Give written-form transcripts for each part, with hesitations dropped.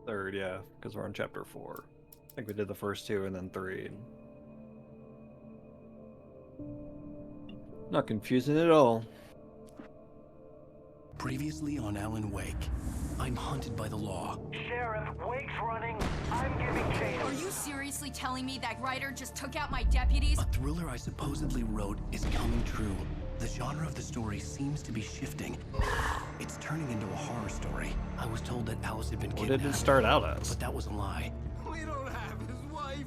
Third, yeah, because we're on chapter 4. I think we did the first two and then 3. Not confusing at all. Previously on Alan Wake, I'm hunted by the law. Sheriff, Wake's running. I'm giving chase. Are you seriously telling me that Ryder just took out my deputies? A thriller I supposedly wrote is coming true. The genre of the story seems to be shifting. It's turning into a horror story. I was told that Alice had been What kidnapped. did it start out as? But that was a lie. We don't have his wife.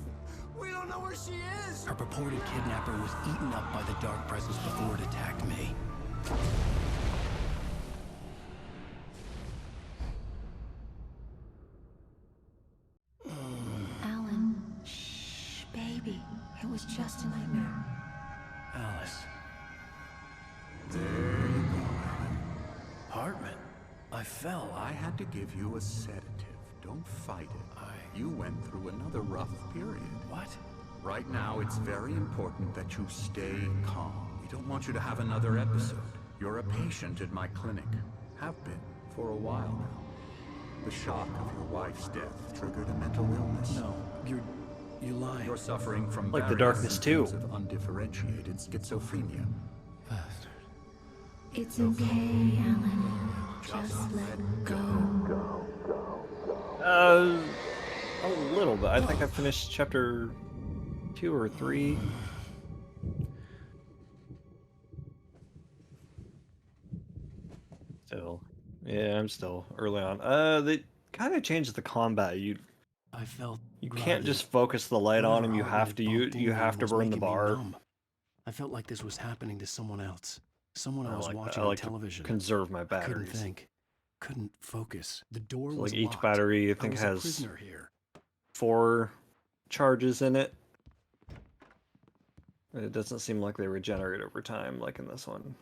We don't know where she is. Her purported kidnapper was eaten up by the dark presence before it attacked me. Alan, shh, baby. It was just a nightmare. Alice. There you go, Alan. Hartman. I fell. I had to give you a sedative. Don't fight it. You went through another rough period. What? Right now, it's very important that you stay calm. We don't want you to have another episode. You're a patient at my clinic. Have been for a while now. The shock of your wife's death triggered a mental illness. No, you lie. You're suffering from Like the various darkness, symptoms too. of undifferentiated schizophrenia. Bastard. It's okay, Alan. Just let go. A little bit. I think I finished chapter 2 or 3. Still. Yeah, I'm still early on. They kind of changed the combat. You I felt can't groggy. just focus the light on him. You Whatever have to Hartman had bumped you into have to was burn the making me bar. numb. I felt like this was happening to someone else. Someone I I was like that. watching I on like to television. conserve my I couldn't batteries. think. Couldn't focus. The door So, was like each locked. battery, I I think, was a has prisoner here. 4 charges in it. And it doesn't seem like they regenerate over time, like in this one.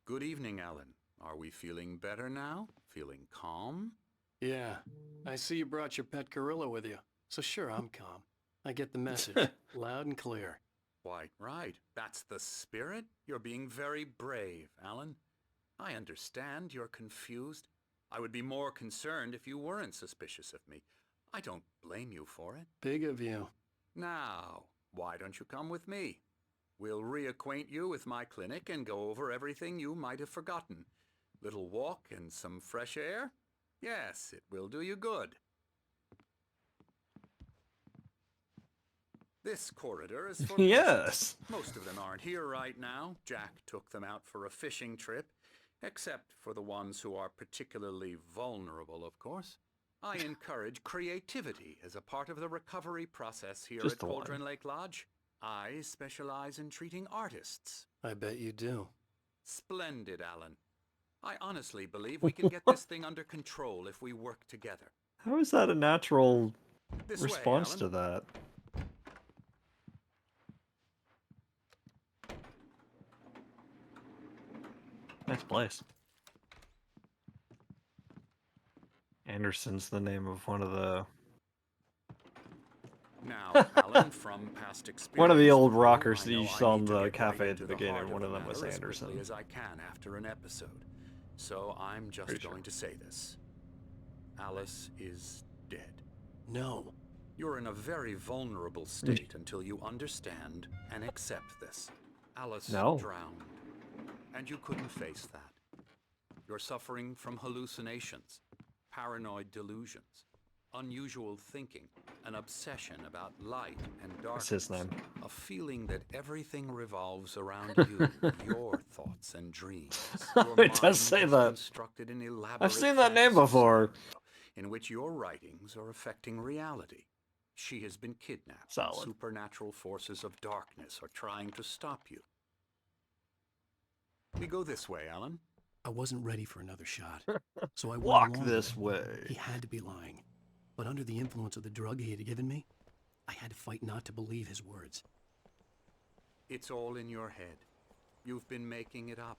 Good evening, Alan. Are we feeling better now? Feeling calm? Yeah, I see you brought your pet gorilla with you. So sure, I'm calm. I get the message, loud and clear. Quite right. That's the spirit. You're being very brave, Alan. I understand you're confused. I would be more concerned if you weren't suspicious of me. I don't blame you for it. Big of you. Now, why don't you come with me? We'll reacquaint you with my clinic and go over everything you might have forgotten. Little walk and some fresh air? Yes, it will do you good. This corridor is for Yes. patients. Most of them aren't here right now. Jack took them out for a fishing trip, except for the ones who are particularly vulnerable, of course. I encourage creativity as a part of the recovery process here Just at the one. Cauldron Lake Lodge. I specialize in treating artists. I bet you do. Splendid, Alan. I honestly believe we can get this thing under control if we work together. How is that a natural This way, response Alan. to that? Nice place. Anderson's the name of one of the Now, Alan, from past experience, one of the old with you, rockers I that know you I saw need in to the get cafe right at into the the beginning. heart One of the them was matter Anderson. as quickly as I can after an episode. So I'm just Pretty sure. going to say this. Alice is dead. No. You're in a very vulnerable state until you understand and accept this. Alice No. drowned, and you couldn't face that. You're suffering from hallucinations, paranoid delusions, unusual thinking, an obsession about light and darkness. That's his name. A feeling that everything revolves around you, your thoughts and dreams. Your It does mind say has that. constructed an elaborate I've seen that name fantasy before. in which your writings are affecting reality. She has been kidnapped. Solid. Supernatural forces of darkness are trying to stop you. We go this way, Alan. I wasn't ready for another shot. So I went Walk along with this it. way. He had to be lying. But under the influence of the drug he had given me, I had to fight not to believe his words. It's all in your head. You've been making it up.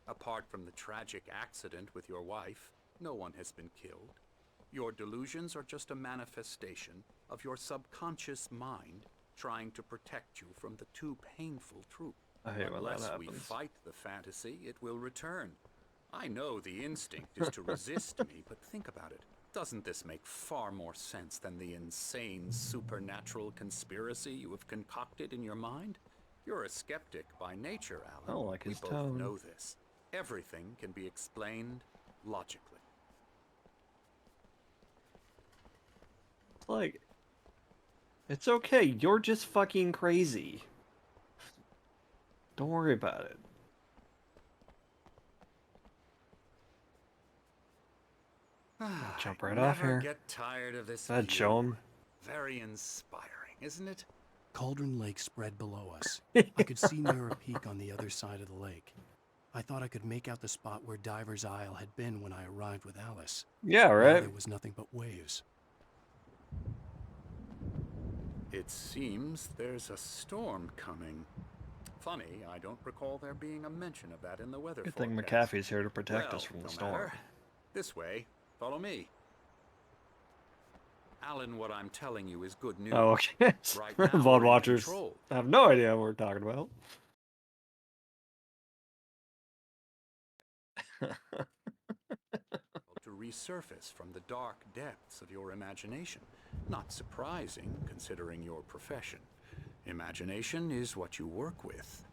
Apart from the tragic accident with your wife, no one has been killed. Your delusions are just a manifestation of your subconscious mind trying to protect you from the too painful truth. I hate when that Unless we happens. fight the fantasy, it will return. I know the instinct is to resist me, but think about it. Doesn't this make far more sense than the insane supernatural conspiracy you have concocted in your mind? You're a skeptic by nature, Alan. I don't like his we tone. both know this. Everything can be explained logically. It's like, it's okay. You're just fucking crazy. Don't worry about it. Jump right off Never here. get tired of this That'd view. show him. Very inspiring, isn't it? Cauldron Lake spread below us. I could see Mirror Peak on the other side of the lake. I thought I could make out the spot where Diver's Isle had been when I arrived with Alice. Yeah, Now right. there was nothing but waves. It seems there's a storm coming. Funny, I don't recall there being a mention of that in the weather Good thing forecast. McAfee's here to protect us Well, from the no storm. matter. This way. Follow me. Alan, what I'm telling you is good news. Oh, okay. Right now, we're VOD in watchers control. have no idea what we're talking about. To resurface from the dark depths of your imagination. Not surprising, considering your profession. Imagination is what you work with.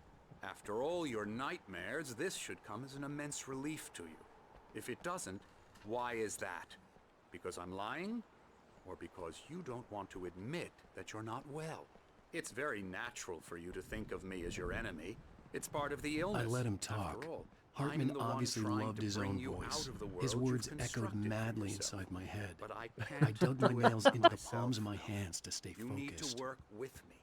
After all your nightmares, this should come as an immense relief to you. If it doesn't, why is that? Because I'm lying? Or because you don't want to admit that you're not well? It's very natural for you to think of me as your enemy. It's part of the illness. I let him After talk. all, Hartman I'm the one obviously trying loved to his bring own you voice. out of the His world words you've echoed constructed for madly yourself. inside my head. But I I can't dug my do it nails into the myself. palms of my hands to stay You need focused. to work with me.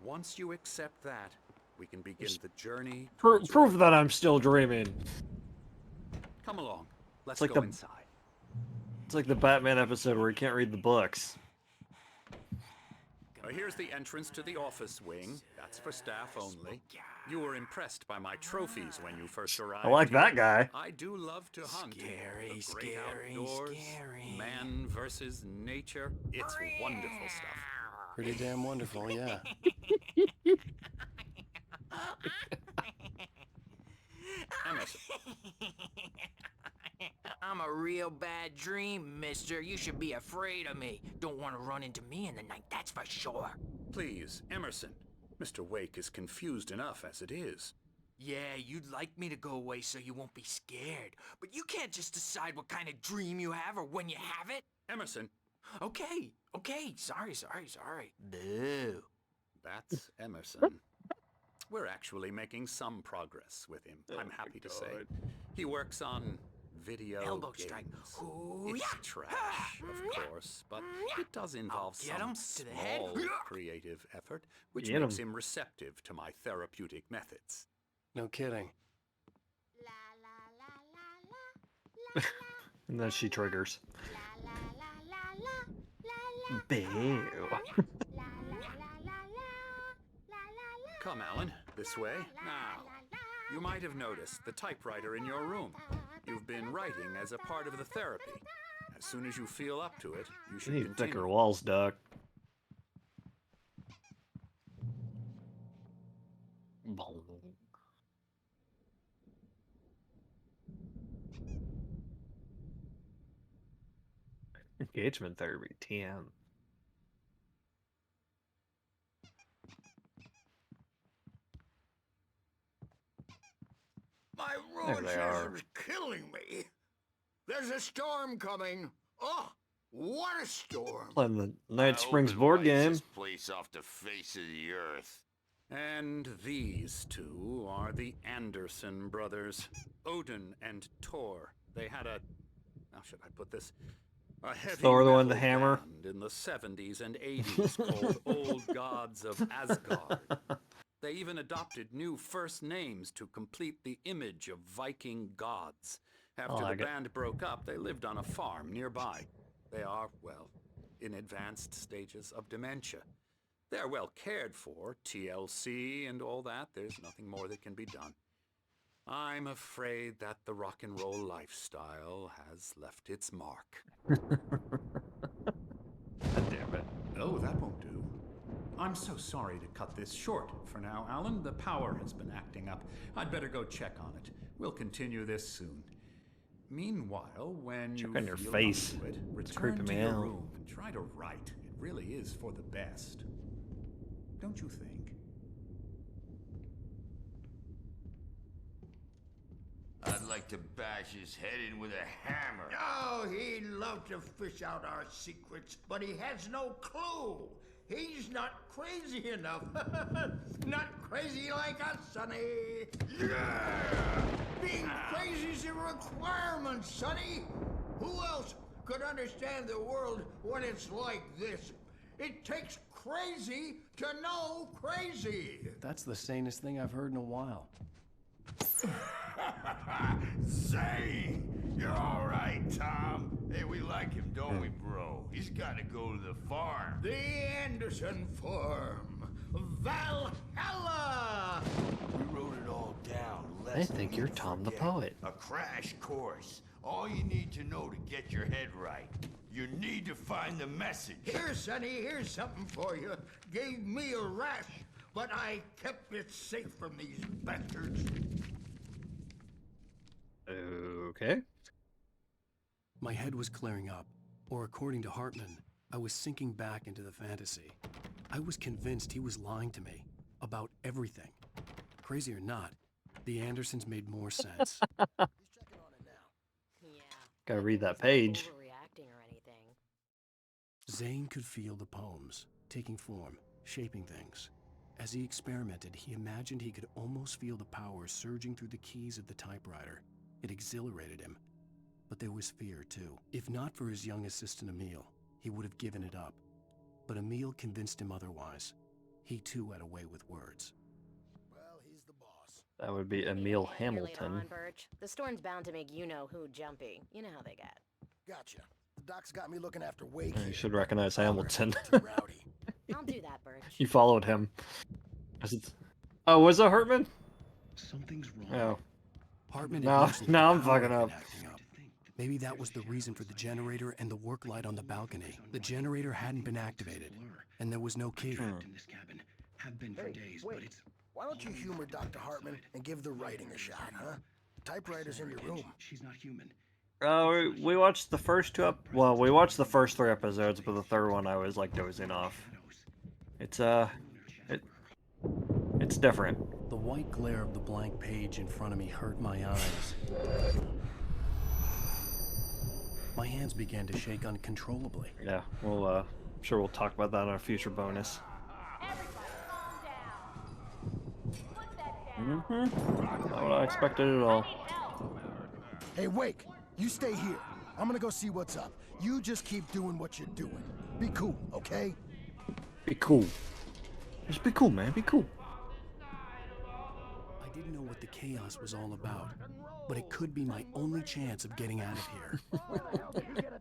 Once you accept that, we can begin the journey. Proof towards your- that I'm still dreaming. Come along. Let's like go the- inside. It's like the Batman episode where he can't read the books. Here's the entrance to the office wing. That's for staff only. You were impressed by my trophies when you first arrived. I like here. that guy. I do love to hunt. Scary, The great scary, outdoors, scary. Man versus nature. It's wonderful stuff. Pretty damn wonderful, yeah. Emerson, I'm a real bad dream, mister. You should be afraid of me. Don't want to run into me in the night, that's for sure. please, Emerson. Mr. Wake is confused enough as it is. Yeah, you'd like me to go away so you won't be scared. But you can't just decide what kind of dream you have or when you have it. Emerson, Okay, sorry. Boo. that's Emerson. We're actually making some progress with him, I'm happy to say. He works on video Elbow games. strike. It's trash, of course, but it does involve get some him to the head. small creative effort, which Get makes him. him receptive to my therapeutic methods. No kidding. And then she triggers. Boo. Come, Alan, this way. Now, you might have noticed the typewriter in your room. You've been writing as a part of the therapy. As soon as you feel up to it, you You should need continue. thicker walls, Duck. Engagement therapy, TM. My There road they are. system's killing me. There's a storm coming. Oh, what a storm. Playing the Night Springs board game. This place off the face of the earth. And these two are the Anderson brothers, Odin and Thor. They had a, how should I put this? A heavy Thor the one with metal the hammer? band in the 70s and 80s called Old Gods of Asgard. They even adopted new first names to complete the image of Viking gods. After like the it. band broke up, they lived on a farm nearby. They are, well, in advanced stages of dementia. They're well cared for, TLC and all that. There's nothing more that can be done. I'm afraid that the rock and roll lifestyle has left its mark. God damn it. Oh, that won't do. I'm so sorry to cut this short for now, Alan. The power has been acting up. I'd better go check on it. We'll continue this soon. Meanwhile, when Check you on your feel face. up to it, It's return creeping to me your out. room and try to write. It really is for the best. Don't you think? I'd like to bash his head in with a hammer. Oh, he'd love to fish out our secrets, but he has no clue. He's not crazy enough. Not crazy like us, Sonny. Yeah! Being crazy's a requirement, Sonny. Who else could understand the world when it's like this? It takes crazy to know crazy. That's the sanest thing I've heard in a while. Say, you're all right, Tom. Hey, we like him, don't we, bro? He's got to go to the farm. The Anderson Farm. Valhalla! We wrote it all down. I think you're Tom the poet. A crash course. All you need to know to get your head right. You need to find the message. Here, Sonny, here's something for you. Gave me a rash, but I kept it safe from these bastards. Okay. My head was clearing up, or according to Hartman, I was sinking back into the fantasy. I was convinced he was lying to me about everything. Crazy or not, the Andersons made more sense. Gotta read that page. Zane could feel the poems, taking form, shaping things. As he experimented, he imagined he could almost feel the power surging through the keys of the typewriter. It exhilarated him. But there was fear, too. If not for his young assistant Emil, he would have given it up. But Emil convinced him otherwise. He, too, had a way with words. Well, he's the boss. That would be Emil Hey, Hamilton. on, Birch. The storm's bound to make you-know-who jumpy. You know how they get. Gotcha. The doc's got me looking after Wake. You should recognize Hamilton. Rowdy. I'll do that, Birch. You followed him. Oh, was it Hartman? Something's wrong. Oh. Hartman No, had no, I'm the power fucking up. acting up. Maybe that was the reason for the generator and the work light on the balcony. The generator hadn't been activated, and there was no key. In this cabin, have been for days, but it's... Why don't you humor Dr. Hartman and give the writing a shot, huh? Typewriter's in your room. She's not human. We watched the first well, we watched the first 3 episodes, but the third one I was like dozing off. It's it's different. The white glare of the blank page in front of me hurt my eyes. My hands began to shake uncontrollably. Yeah, well, I'm sure we'll talk about that on a future bonus. Not what I expected at all. Hey, Wake, you stay here. I'm gonna go see what's up. You just keep doing what you're doing. Be cool, okay? Be cool. Just be cool, man. Be cool. I didn't know what the chaos was all about, but it could be my only chance of getting out of here.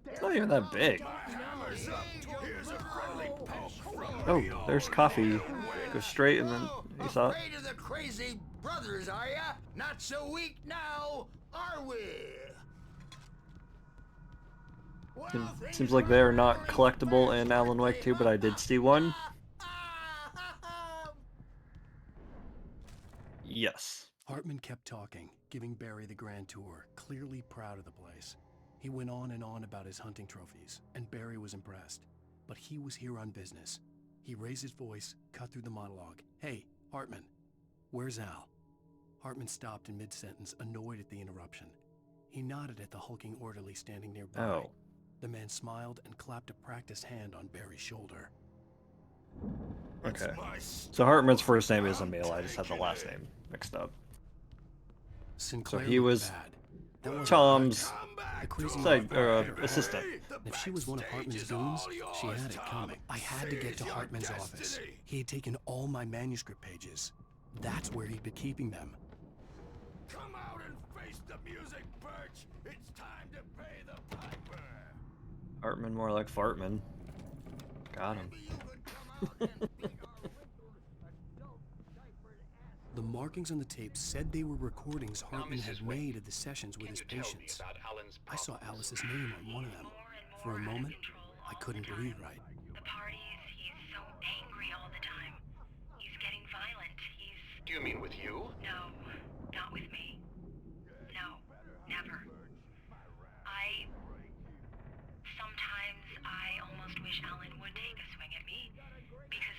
It's not even that big. Oh, there's coffee. Go straight and then you saw it. Afraid of the crazy brothers, are ya? Not so weak now, are we? It seems like they're not collectible in Alan Wake 2, but I did see one. Yes. Hartman kept talking, giving Barry the grand tour, clearly proud of the place. He went on and on about his hunting trophies, and Barry was impressed. But he was here on business. He raised his voice, cut through the monologue. Hey, Hartman, where's Al? Hartman stopped in mid-sentence, annoyed at the interruption. He nodded at the hulking orderly standing nearby. Oh. The man smiled and clapped a practiced hand on Barry's shoulder. Okay. So Hartman's first name is Emil. I just had the last name mixed up. Sinclair So he looked was bad. That wasn't Tom's the crazy assistant. If she was one of Hartman's goons, she had it coming. I had to get to Hartman's office. He had taken all my manuscript pages. That's where he'd been keeping them. Come out and face the music, Birch. It's time to pay the piper. Hartman more like Fartman. Got him. The markings on the tape said they were recordings Hartman had made of the sessions with his patients. I saw Alice's name on one of them. For a moment, I couldn't breathe right. The parties, he's so angry all the time. He's getting violent. Do you mean with you? No, not with me. No, never.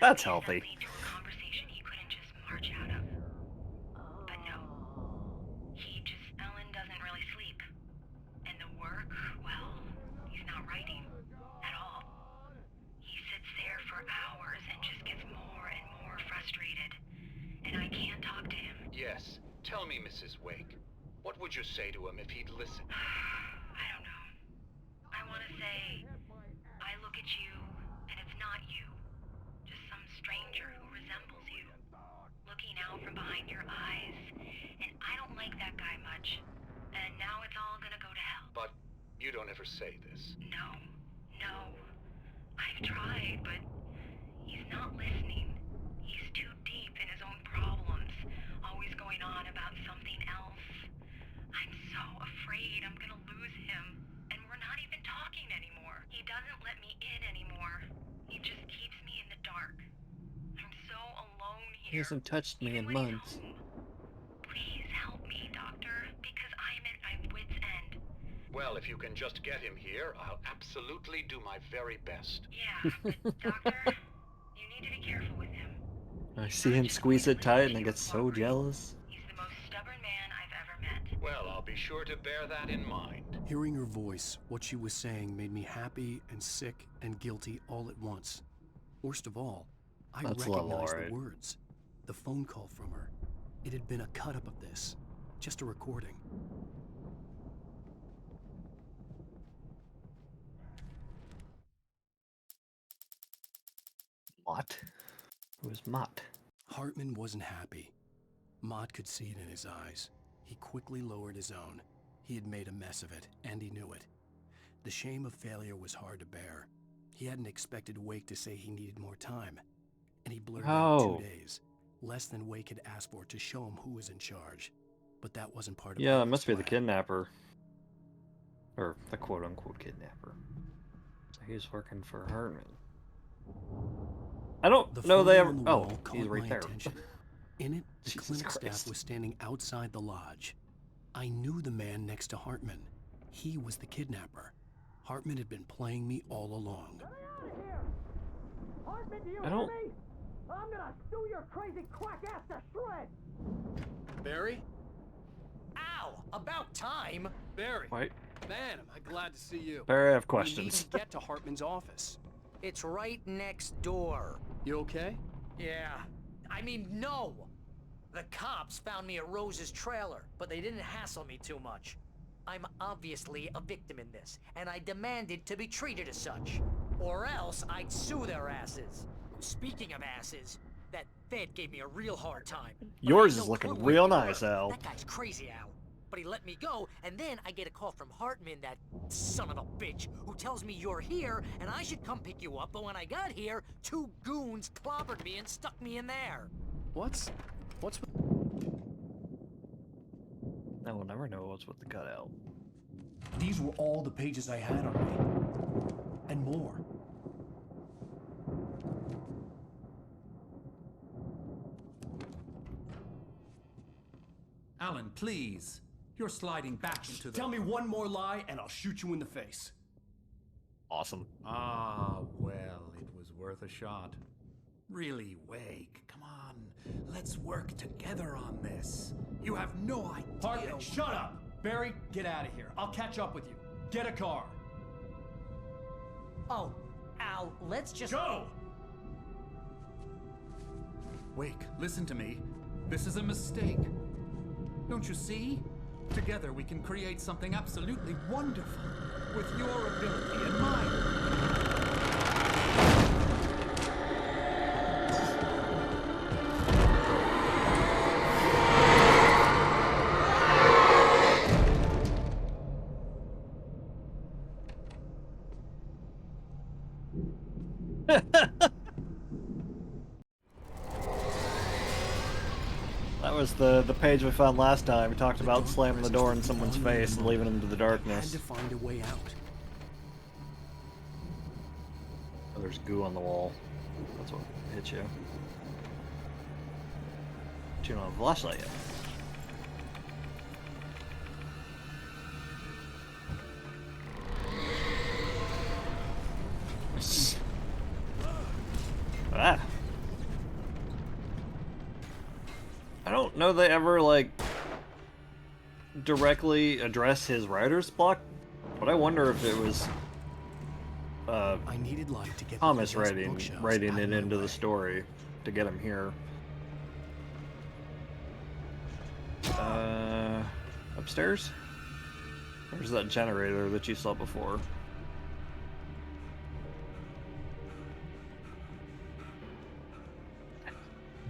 That's healthy. To a conversation he couldn't just march out of. But no. Alan doesn't really sleep. And the work, well, he's not writing at all. He sits there for hours and just gets more and more frustrated. And I can't talk to him. Yes. Tell me, Mrs. Wake. What would you say to him if he'd listen? I don't know. I want to say, I look at you, and it's not you. Just some stranger who resembles you. Looking out from behind your eyes. And I don't like that guy much. And now it's all gonna go to hell. But you don't ever say this. No. I've tried, but he's not listening. He's too deep in his own problems. Always going on about something else. I'm so afraid I'm gonna lose him. And we're not even talking anymore. He doesn't let me in anymore. He just keeps me in the dark. I'm so alone He here. hasn't touched me in months. Please help me, Doctor, because I'm at my wit's end. Well, if you can just get him here, I'll absolutely do my very best. Yeah, but Doctor, you need to be careful with him. I see him squeeze it tight and I get so jealous. He's the most stubborn man I've ever met. Well, I'll be sure to bear that in mind. Hearing her voice, what she was saying made me happy and sick and guilty all at once. Worst of all, I That's recognized level, right? the words. The phone call from her. It had been a cut-up of this. Just a recording. Mott? Who is Mott? Hartman wasn't happy. Mott could see it in his eyes. He quickly lowered his own. He had made a mess of it, and he knew it. The shame of failure was hard to bear. He hadn't expected Wake to say he needed more time. And he blurted out 2 days. Less than Wake had asked for to show him who was in charge. But that wasn't part of Yeah, it Hartman's must be the plan. kidnapper. Or the quote-unquote kidnapper. So he's working for Hartman. I don't The know photo they ever... on the Oh, wall he's caught right my there. attention. In it, the Jesus clinic Christ. staff was standing outside the lodge. I knew the man next to Hartman. He was the kidnapper. Hartman had been playing me all along. Hartman, do you I don't- hear me? I'm gonna stew your crazy quack ass to shreds! Barry? Ow! About time! Barry. Wait. Man, am I glad to see you. Barry, I have We questions. need to get to Hartman's office. It's right next door. You okay? Yeah. I mean, no! The cops found me at Rose's trailer, but they didn't hassle me too much. I'm obviously a victim in this, and I demanded to be treated as such. Or else I'd sue their asses. Speaking of asses, that Fed gave me a real hard time. but I Yours had is no looking clue what real they nice, were. Al. That guy's crazy, Al. But he let me go, and then I get a call from Hartman, that son of a bitch, who tells me you're here, and I should come pick you up, but when I got here, 2 goons clobbered me and stuck me in there. What's I will never know what's with the cutout. These were all the pages I had on me. And more. Alan, please. You're sliding back into the... Tell me one more lie and I'll shoot you in the face. Awesome. Ah, well, it was worth a shot. Really, Wake, come on. Let's work together on this. You have no idea... Hartman, shut up! Barry, get out of here. I'll catch up with you. Get a car. Oh, Al, let's just... Go! Wake, listen to me. This is a mistake. Don't you see? Together we can create something absolutely wonderful. With your ability and mine. That was the page we found last time. We talked about slamming the door in someone's face and leaving them to the I had darkness. to find a way out. Oh, there's goo on the wall. That's what hit you. But you don't have a flashlight yet. Ah. I don't know they ever, like, directly address his writer's block, but I wonder if it was I needed light to get Thomas the desk writing bookshelves out it of my into way. the story to get him here. Upstairs? Where's that generator that you saw before?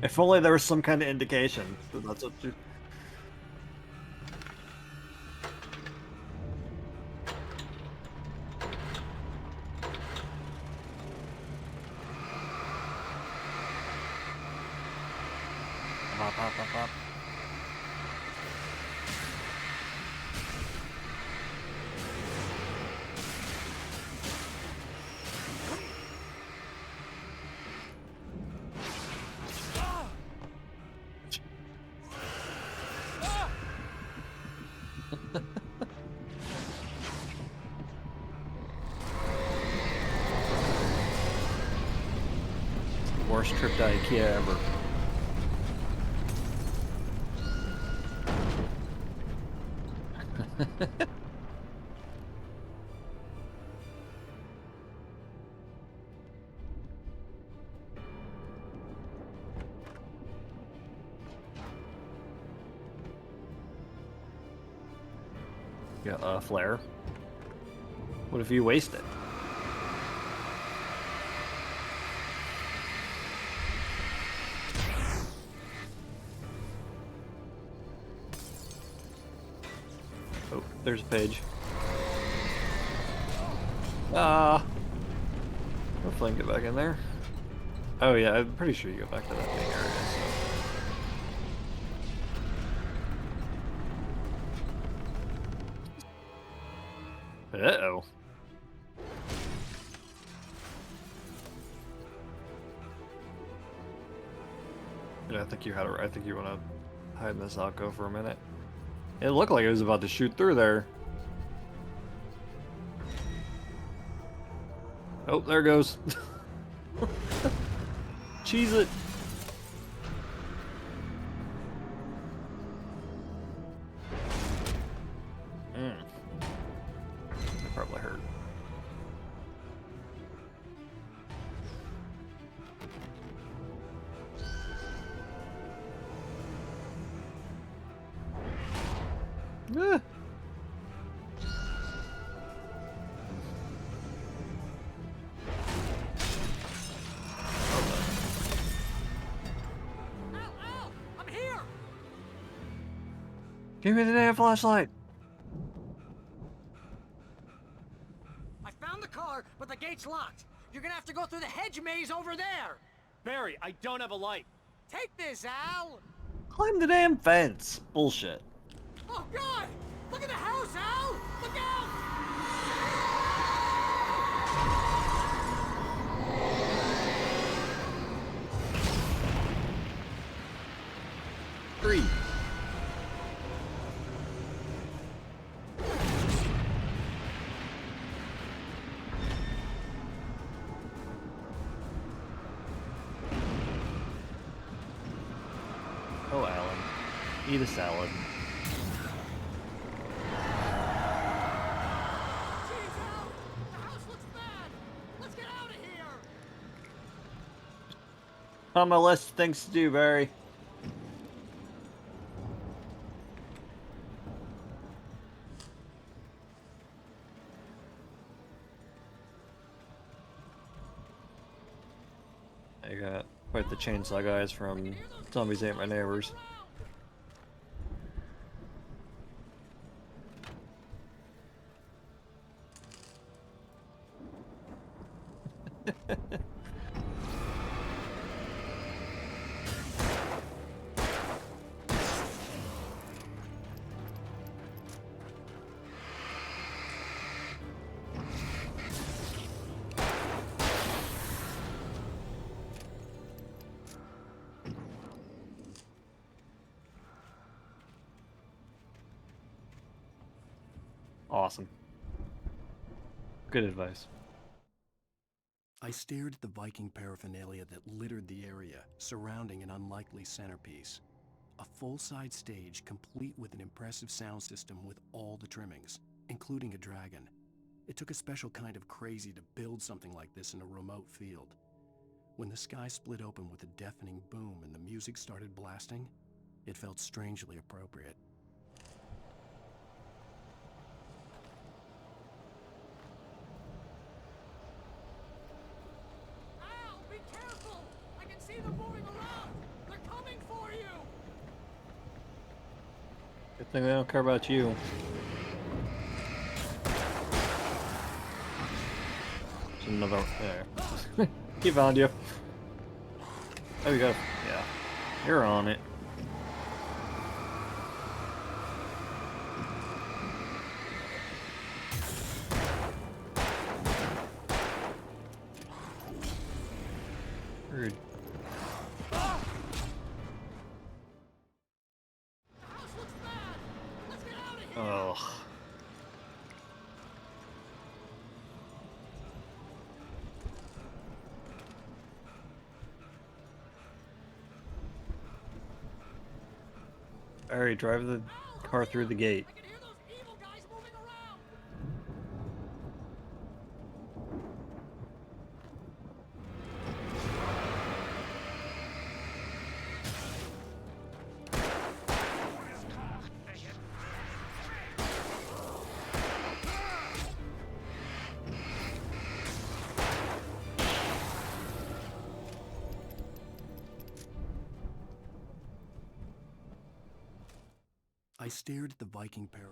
If only there was some kind of indication that that's what you... Pop, pop, pop, pop. Worst trip to IKEA ever. Yeah, flare. What if you waste it? Oh, there's a page. Hopefully I can get back in there. Oh yeah, I'm pretty sure you go back to that main area, so. Uh-oh. Yeah, I think you want to hide in this alcove for a minute. It looked like it was about to shoot through there. Oh, there it goes. Cheese it. That probably hurt. Ah. I'm here. Give me the damn flashlight. I found the car, but the gate's locked. You're gonna have to go through the hedge maze over there. Barry, I don't have a light. Take this, Al. Climb the damn fence. Bullshit. Oh God! Look at the house, Al. Look out! 3. Oh, Alan. Eat a salad. Jeez, Al! The house looks bad. Let's get out of here. On my list of things to do, Barry. I got quite the chainsaw guys from Zombies Ate My Neighbors. Awesome. Good advice. I stared at the Viking paraphernalia that littered the area, surrounding an unlikely centerpiece. A full-size stage complete with an impressive sound system with all the trimmings, including a dragon. It took a special kind of crazy to build something like this in a remote field. When the sky split open with a deafening boom and the music started blasting, it felt strangely appropriate. Al, be careful! I can see them moving around! They're coming for you! Good thing they don't care about you. There's another there. He found you. Oh, you go. Yeah. You're on it. Rude. Oh. Alright, drive the car through the gate. I stared at the Viking pair.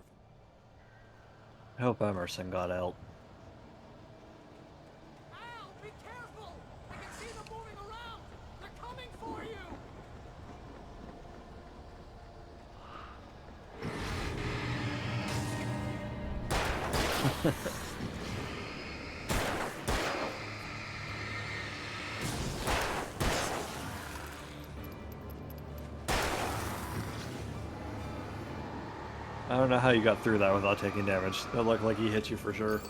I hope Emerson got out. Al, be careful! I can see them moving around! They're coming for you! I don't know how you got through that without taking damage. That looked like he hit you for sure.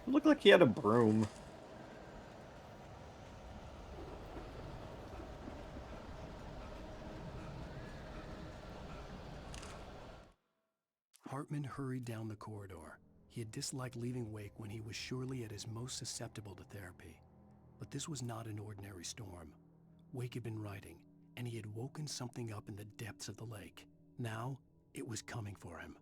Looked like he had a broom. Hartman hurried down the corridor. He had disliked leaving Wake when he was surely at his most susceptible to therapy. But this was not an ordinary storm. Wake had been writing, and he had woken something up in the depths of the lake. Now, it was coming for him.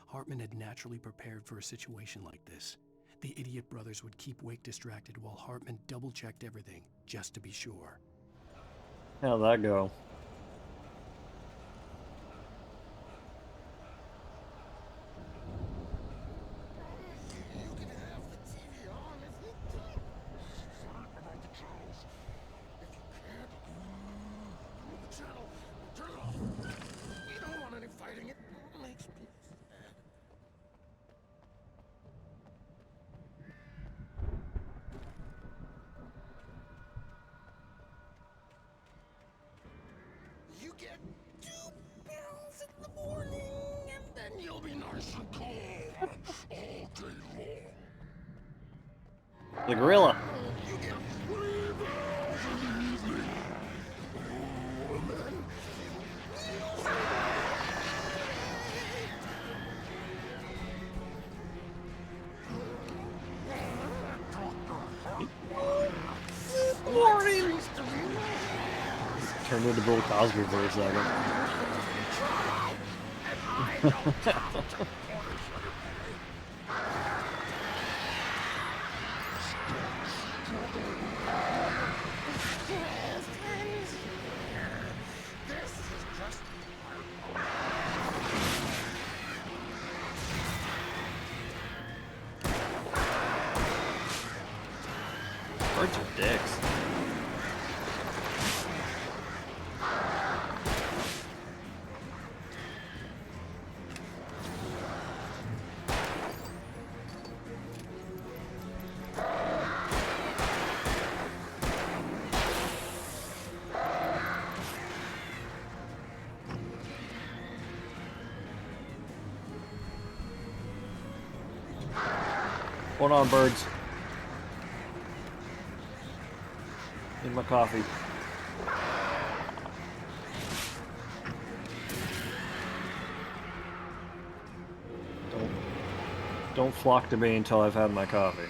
Hartman had naturally prepared for a situation like this. The idiot brothers would keep Wake distracted while Hartman double-checked everything, just to be sure. How'd that go? You get 2 pills in the morning, and then you'll be nice and cold all day long. The gorilla. You get 3 pills in the evening. Oh, and then Warning! Turned into Bill Cosby for a second. Birds are dicks. Hold on, birds. Need my coffee. Don't flock to me until I've had my coffee.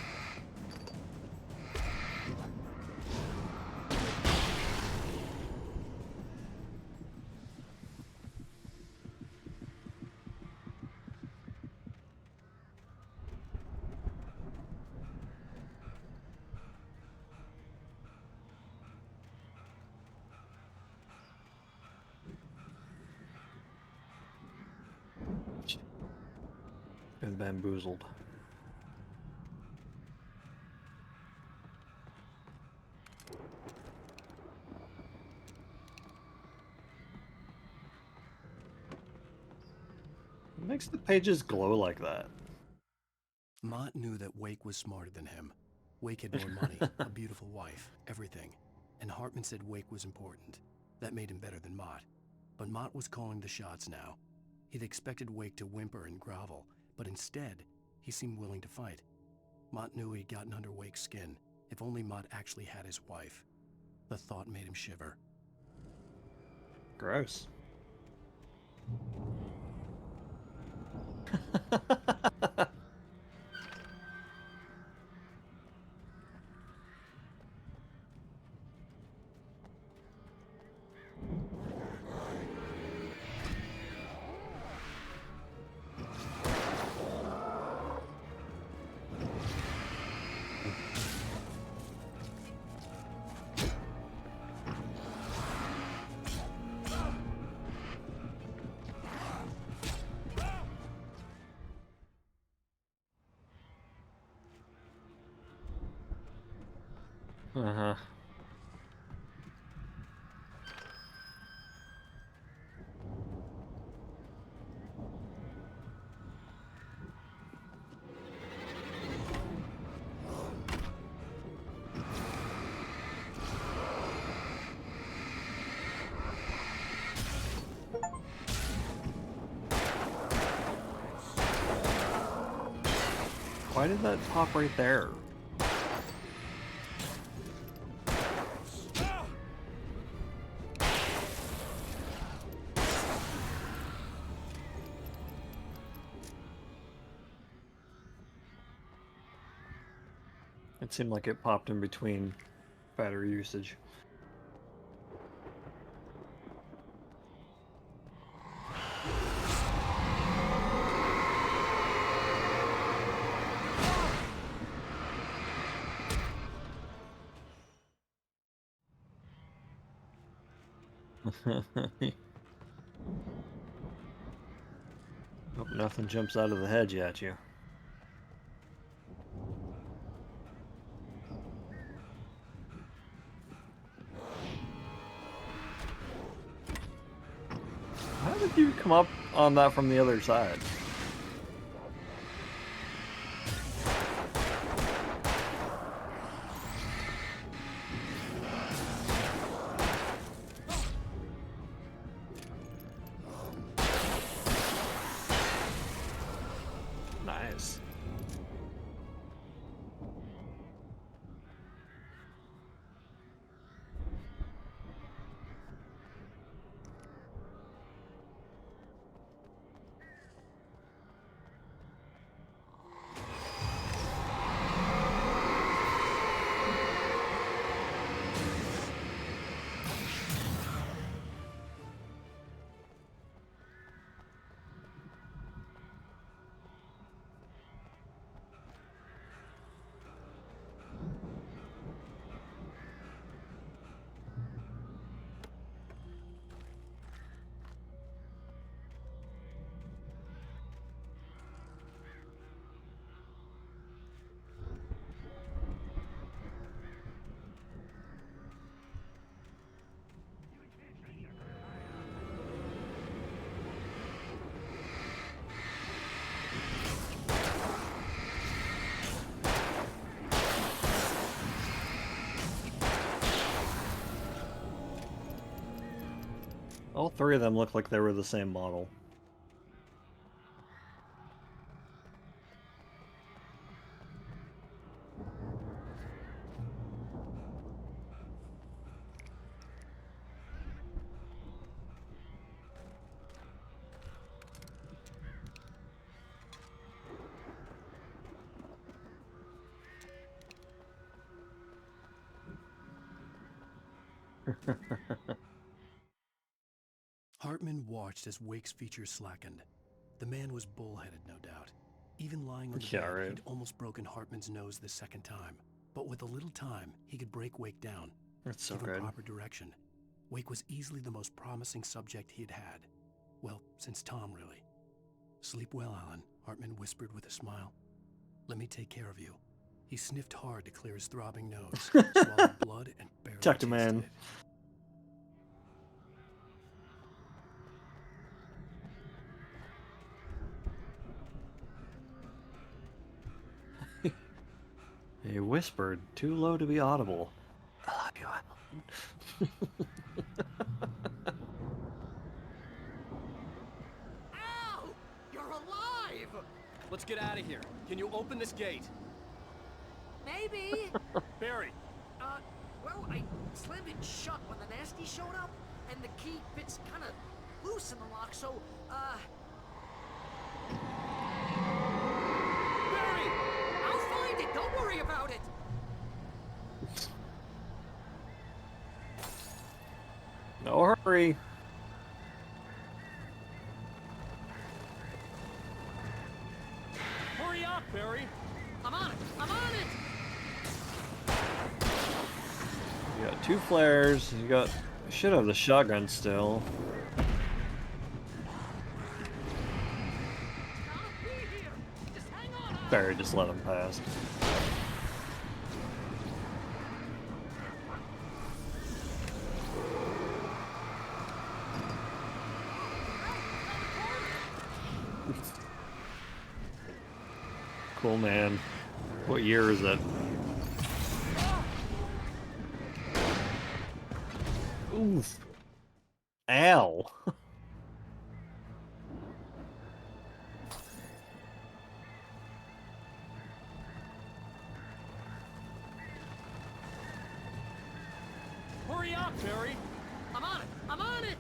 Been bamboozled. What makes the pages glow like that? Mott knew that Wake was smarter than him. Wake had more money, a beautiful wife, everything. And Hartman said Wake was important. That made him better than Mott. But Mott was calling the shots now. He'd expected Wake to whimper and grovel, but instead, he seemed willing to fight. Mott knew he'd gotten under Wake's skin. If only Mott actually had his wife. The thought made him shiver. Gross. Uh-huh. Why did that pop right there? It seemed like it popped in between battery usage. Hope nothing jumps out of the hedge at you. How did you come up on that from the other side? Nice. All three of them look like they were the same model. Hartman watched as Wake's features slackened. The man was bullheaded, no doubt. Even lying on the bed, right. he'd almost broken Hartman's nose the second time. But with a little time, he could break Wake down. That's so give him good. proper direction. Wake was easily the most promising subject he'd had. Well, since Tom, really. Sleep well, Alan, Hartman whispered with a smile. Let me take care of you. He sniffed hard to clear his throbbing nose, swallowed blood, and barely Tucked him tasted in. it. He whispered, too low to be audible. I love you, Alan. Al! You're alive! Let's get out of here. Can you open this gate? Maybe. Barry! Well, I slammed it shut when the nasty showed up, and the key fits kind of loose in the lock, so, Barry! I'll find it! Don't worry about it! No hurry. Hurry up, Barry! I'm on it! I'm on it! You got 2 flares. You got. Should have the shotgun still. Barry just let him pass. Cool, man. What year is it? Oof. Ow. Hurry up, Barry! I'm on it! I'm on it!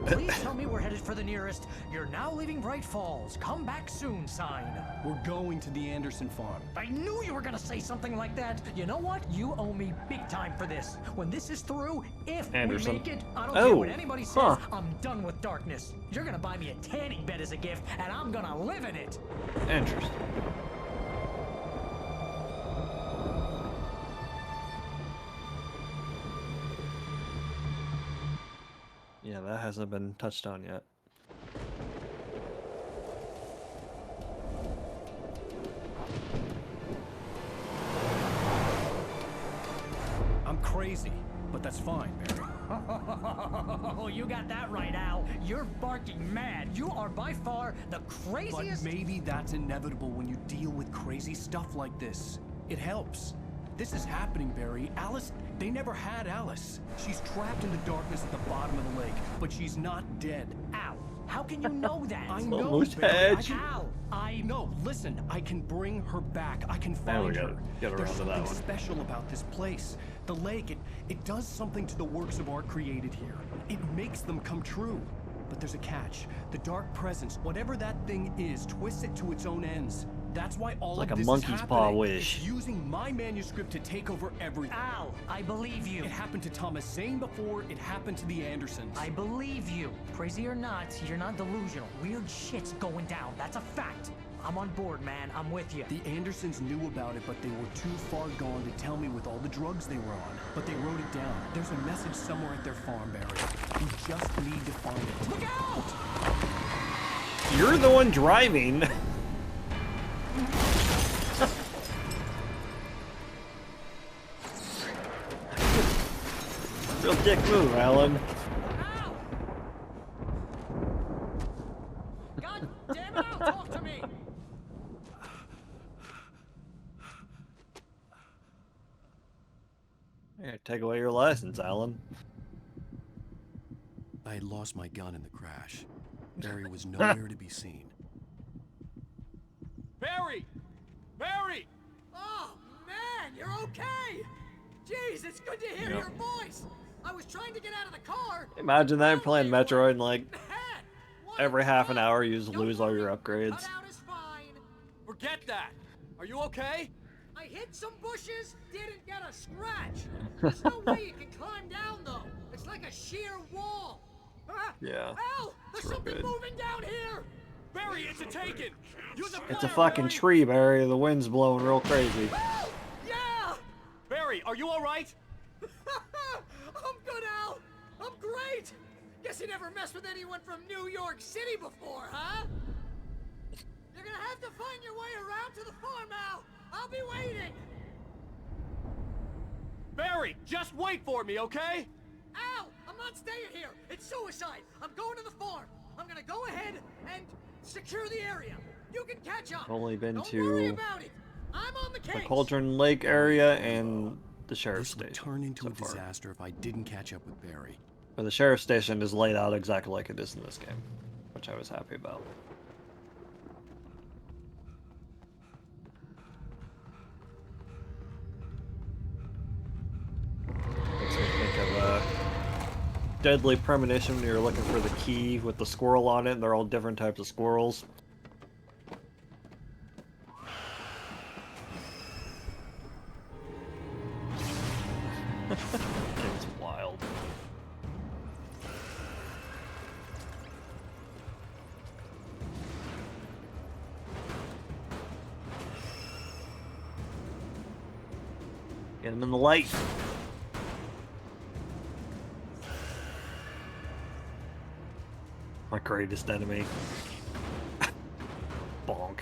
Please tell me we're headed for the nearest "You're now leaving Bright Falls. Come back soon" sign. We're going to the Anderson farm. I knew you were gonna say something like that. You know what? You owe me big time for this. When this is through, if Anderson. we make it, I don't care what anybody says, I'm done with darkness. You're gonna buy me a tanning bed as a gift, and I'm gonna live in it. Interesting. Yeah, that hasn't been touched on yet. I'm crazy, but that's fine, Barry. Oh, you got that right, Al. You're barking mad. You are by far the craziest. But maybe that's inevitable when you deal with crazy stuff like this. It helps. This is happening, Barry. Alice, they never had Alice. She's trapped in the darkness at the bottom of the lake, but she's not dead. Al, how can you know that? I know, Almost Barry. hedge. Al, No, listen, I can bring her back. I can find her. Get around There's to that something one. special about this place. The lake, it does something to the works of art created here. It makes them come true. But there's a catch. The dark presence, whatever that thing is, twists it to its own ends. That's why all Like of a this monkey's is paw happening. wish. It's using my manuscript to take over everything. Al, I believe you. It happened to Thomas Zane before it happened to the Andersons. I believe you. Crazy or not, you're not delusional. Weird shit's going down. That's a fact. I'm on board, man. I'm with you. The Andersons knew about it, but they were too far gone to tell me with all the drugs they were on. But they wrote it down. There's a message somewhere at their farm, Barry. We just need to find it. Look out! You're the one driving. Real dick move, Alan. God damn it, Al, talk to me! Yeah, take away your license, Alan. I had lost my gun in the crash. Barry was nowhere to be seen. Barry! Barry! Oh, man, you're okay! Jeez, it's good to hear your voice! I was trying to get out of the car! Imagine that playing Metroid and like every half an hour you just lose all your upgrades. Forget that! Are you okay? I hit some bushes, didn't get a scratch. There's no way you can climb down, though. It's like a sheer wall. Yeah. Al, there's real something good. moving down here. Barry, it's a taken! Use a It's a flare, fucking Barry. tree, Barry. The wind's blowing real crazy. Yeah! Barry, are you alright? I'm good, Al. I'm great. Guess you never messed with anyone from New York City before, huh? You're gonna have to find your way around to the farm, Al. I'll be waiting. Barry, just wait for me, okay? Al, I'm not staying here. It's suicide. I'm going to the farm. I'm gonna go ahead and secure the area. You can catch up. I've only been Don't worry to about it. I'm on the the case. Cauldron Lake area and the sheriff's This would station. turn into so a far. disaster if I didn't catch up with Barry. But the sheriff's station is laid out exactly like it is in this game, which I was happy about. Makes me think of Deadly Premonition when you're looking for the key with the squirrel on it, and they're all different types of squirrels. It's wild. Get him in the light. My greatest enemy. Bonk.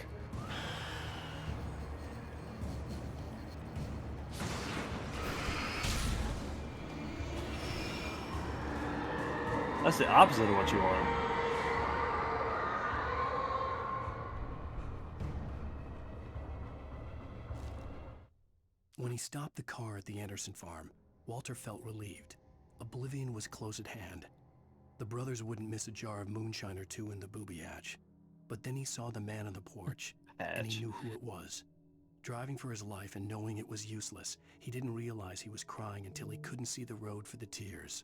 That's the opposite of what you want. When he stopped the car at the Anderson farm, Walter felt relieved. Oblivion was close at hand. The brothers wouldn't miss a jar of moonshine or two in the booby hatch. But then he saw the man on the porch, and he knew who it was. Driving for his life and knowing it was useless, he didn't realize he was crying until he couldn't see the road for the tears.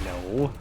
No.